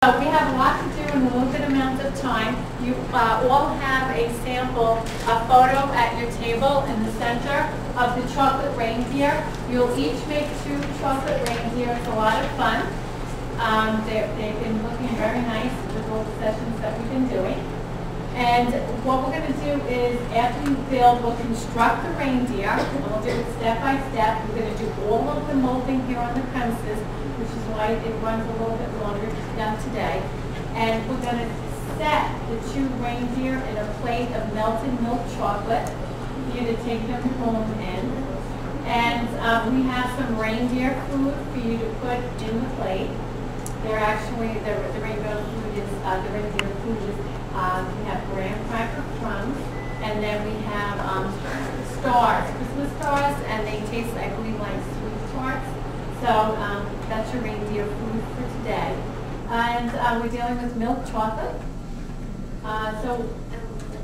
We have a lot to do in a limited amount of time. You all have a sample, a photo at your table in the center of the chocolate reindeer. You'll each make 2 chocolate reindeer. It's a lot of fun. They've been looking very nice with all the sessions that we've been doing. And what we're going to do is, after you build, we'll construct the reindeer, and we'll do it step by step. We're going to do all of the molding here on the premises, which is why it runs a little bit longer today. And we're going to set the 2 reindeer in a plate of melted milk chocolate for you to take them home in. And we have some reindeer food for you to put in the plate. They're actually, the reindeer food is, we have graham cracker crumbs, and then we have stars, Christmas stars, and they taste, I believe, like sweet tarts. So that's your reindeer food for today. And we're dealing with milk chocolate. So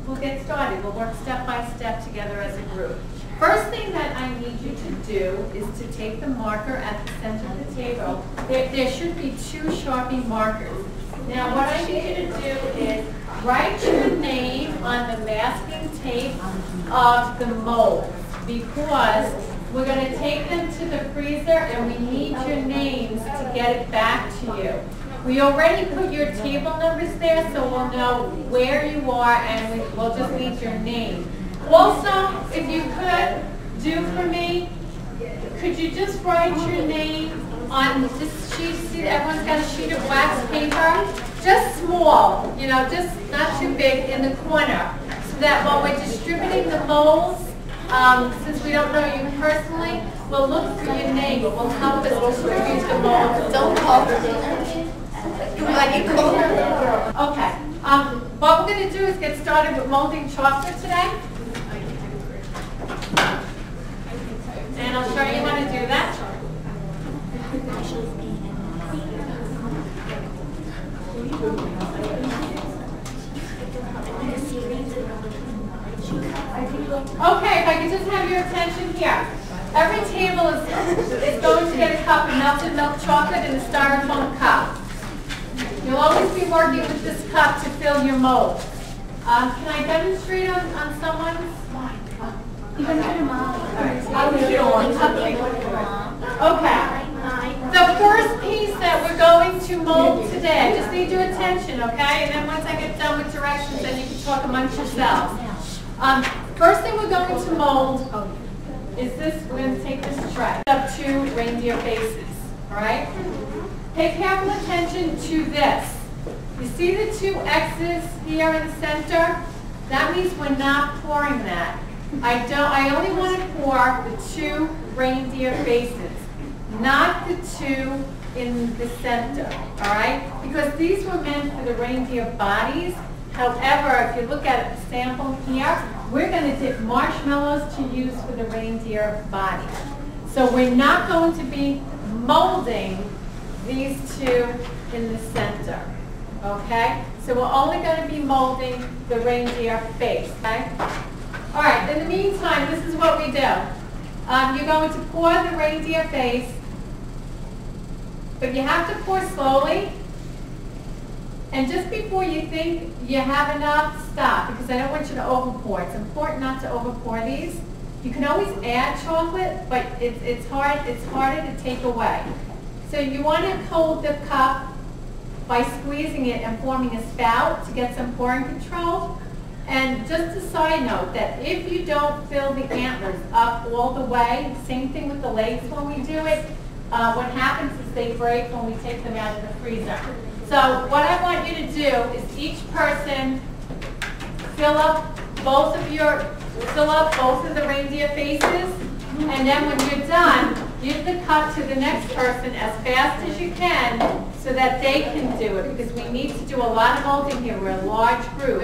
we'll get started. We'll work step by step together as a group. First thing that I need you to do is to take the marker at the center of the table. There should be 2 Sharpie markers. Now what I need you to do is write your name on the masking tape of the mold, because we're going to take them to the freezer and we need your names to get it back to you. We already put your table numbers there, so we'll know where you are, and we'll just need your name. Also, if you could do for me, could you just write your name on this sheet? See, everyone's got a sheet of wax paper, just small, you know, just not too big, in the corner, so that when we're distributing the molds, since we don't know you personally, we'll look for your name. It will help us distribute the molds. Don't call her. Okay. What we're going to do is get started with molding chocolate today. And I'll show you how to do that. Okay, if I could just have your attention here. Every table is going to get a cup of melted milk chocolate in a styrofoam cup. You'll always be working with this cup to fill your mold. Can I demonstrate on someone's? You can put them on. Okay. The first piece that we're going to mold today, I just need your attention, okay? And then once I get done with directions, then you can talk amongst yourselves. First thing we're going to mold is this. We're going to take this tray of 2 reindeer faces, all right? Pay careful attention to this. You see the 2 X's here in the center? That means we're not pouring that. I only want to pour the 2 reindeer faces, not the 2 in the center, all right? Because these were meant for the reindeer bodies. However, if you look at the sample here, we're going to dip marshmallows to use for the reindeer body. So we're not going to be molding these 2 in the center, okay? So we're only going to be molding the reindeer face, okay? All right, in the meantime, this is what we do. You're going to pour the reindeer face, but you have to pour slowly. And just before you think you have enough, stop, because I don't want you to overpour. It's important not to overpour these. You can always add chocolate, but it's harder to take away. So you want to hold the cup by squeezing it and forming a spout to get some pouring control. And just a side note, that if you don't fill the antlers up all the way, same thing with the legs when we do it, what happens is they break when we take them out of the freezer. So what I want you to do is each person fill up both of the reindeer faces, and then when you're done, give the cup to the next person as fast as you can so that they can do it, because we need to do a lot of molding here. We're a large group.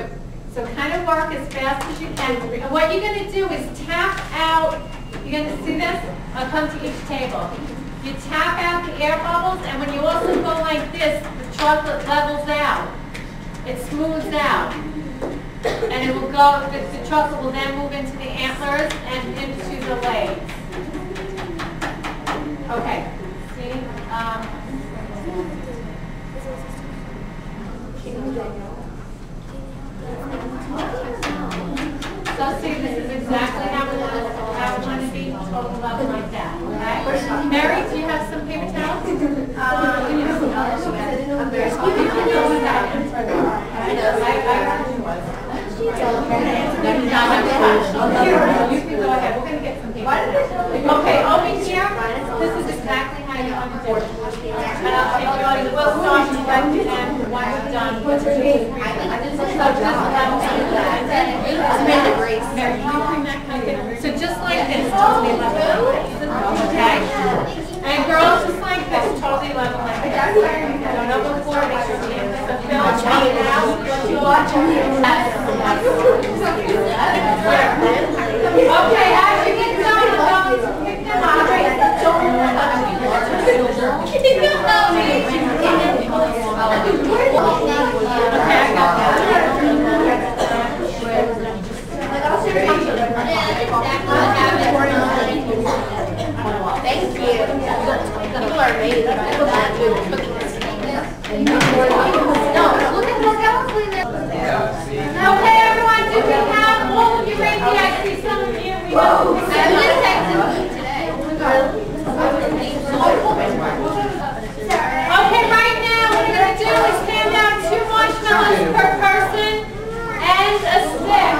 So kind of work as fast as you can. And what you're going to do is tap out, you're going to see this? I'll come to each table. You tap out the air bubbles, and when you also go like this, the chocolate levels out. It smooths out. And it will go, the chocolate will then move into the antlers and into the legs. Okay. See? So see, this is exactly how we want to be, total level like that, okay? Mary, do you have some paper towels? You can go with that. You can go ahead, we're going to get some paper towels. Okay, over here, this is exactly how you want to do it. And I'll take you all, we'll start to right and when we're done. So just so just like this, totally level like this. Okay? And girls, just like this, totally level like this. Don't overboard, make sure you have the film, check it out. Okay, as you get done, don't pick them up. Okay, I got that. Thank you. People are amazing. Okay, everyone, do we have all of you ready? I see some of you. We know. I'm just texting you today. Okay, right now, what we're going to do is hand out 2 marshmallows per person and a stick.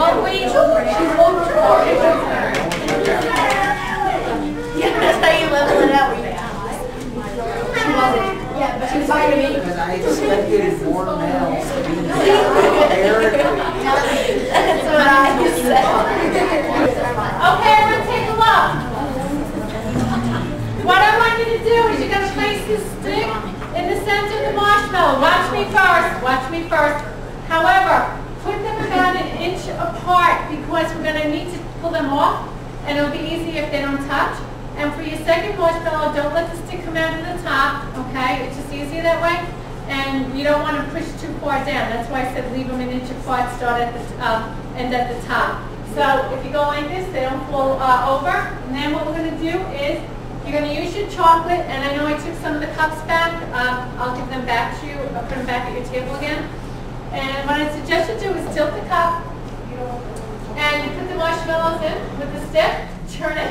Oh, wait. Yeah, that's how you level it out. She wasn't. Yeah, but she was talking to me. Because I expected more males to be there. That's what I said. Okay, everyone take a look. What I want you to do is you're going to place this stick in the center of the marshmallow. Watch me first. Watch me first. However, put them about 1 inch apart because we're going to need to pull them off and it'll be easy if they don't touch. And for your second marshmallow, don't let the stick come out of the top, okay? It's just easier that way. And you don't want to push too far down. That's why I said leave them 1 inch apart, start at the end at the top. So if you go like this, they don't fall over. And then what we're going to do is you're going to use your chocolate. And I know I took some of the cups back. I'll give them back to you. I'll put them back at your table again. And what I suggest you do is tilt the cup. And you put the marshmallows in with the stick. Turn it.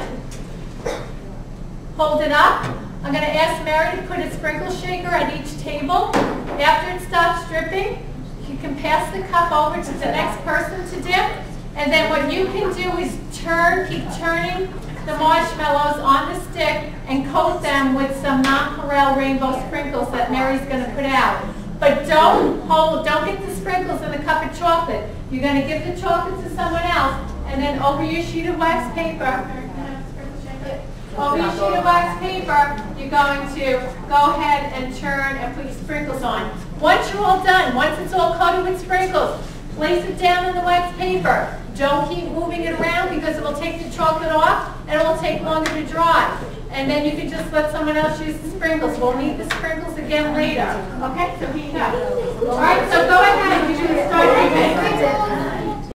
Hold it up. I'm going to ask Mary to put a sprinkle shaker at each table. After it stops dripping, you can pass the cup over to the next person to dip. And then what you can do is keep turning the marshmallows on the stick and coat them with some nonpareil rainbow sprinkles that Mary's going to put out. But don't get the sprinkles in the cup of chocolate. You're going to give the chocolate to someone else, and then over your sheet of wax paper, over your sheet of wax paper, you're going to go ahead and turn and put your sprinkles on. Once you're all done, once it's all coated with sprinkles, place it down on the wax paper. Don't keep moving it around because it will take the chocolate off and it will take longer to dry. And then you can just let someone else use the sprinkles. We'll need the sprinkles again later. Okay, so here you go. All right, so go ahead and you can start your